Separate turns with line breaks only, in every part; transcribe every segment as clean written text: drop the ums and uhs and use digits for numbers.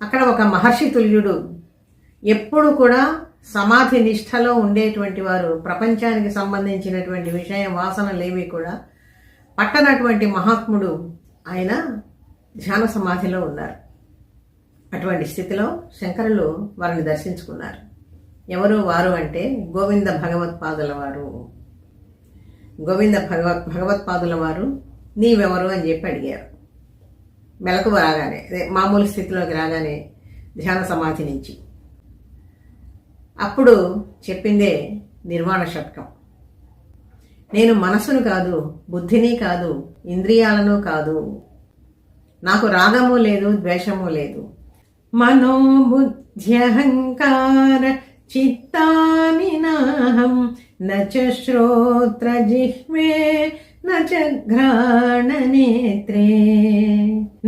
అక్కడ ఒక మహర్షి తుల్యుడు ఎప్పుడు కూడా సమాధి నిష్ఠలో ఉండేటువంటి వారు, ప్రపంచానికి సంబంధించినటువంటి విషయ వాసనలేవి కూడా పట్టనటువంటి మహాత్ముడు ఆయన ధ్యాన సమాధిలో ఉన్నారు. అటువంటి స్థితిలో శంకరులు వారిని దర్శించుకున్నారు. ఎవరు వారు అంటే గోవింద భగవత్పాదుల వారు. గోవింద భగవత్పాదుల వారు నీవెవరు అని చెప్పి అడిగారు. మెలకువ రాగానే, మామూలు స్థితిలోకి రాగానే ధ్యాన సమాధి నుంచి. అప్పుడు చెప్పిందే నిర్వాణ షట్కం. నేను మనసును కాదు, బుద్ధిని కాదు, ఇంద్రియాలను కాదు, నాకు రాగము లేదు, ద్వేషము లేదు. మనోబుద్ధ్యహంకార చిత్తాని నాహం నచ శ్రోత్ర జిహ్వే నచ ఘ్రాణ నేత్రే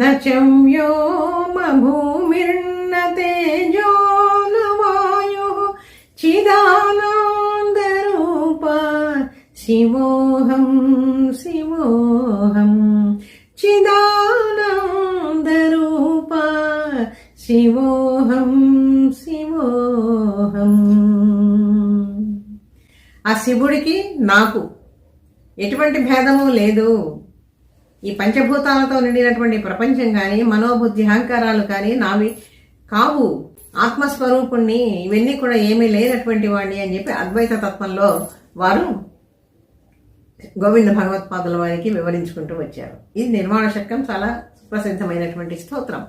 నచ వ్యోమ భూమిర్న తేజో న వాయుః చిదానంద రూపా శివోహం శివోహం చిదానంద రూపా శివోహం శివోహం. ఆ శివుడికి నాకు ఎటువంటి భేదము లేదు. ఈ పంచభూతాలతో నిండినటువంటి ప్రపంచం కానీ, మనోబుద్ధి అహంకారాలు కానీ నావి కావు. ఆత్మస్వరూపుణ్ణి, ఇవన్నీ కూడా ఏమీ లేనటువంటి వాడిని అని చెప్పి అద్వైత తత్వంలో వారు గోవింద భగవత్పాదుల వారికి వివరించుకుంటూ వచ్చారు. ఇది నిర్వాణ షట్కం, చాలా ప్రసిద్ధమైనటువంటి స్తోత్రం.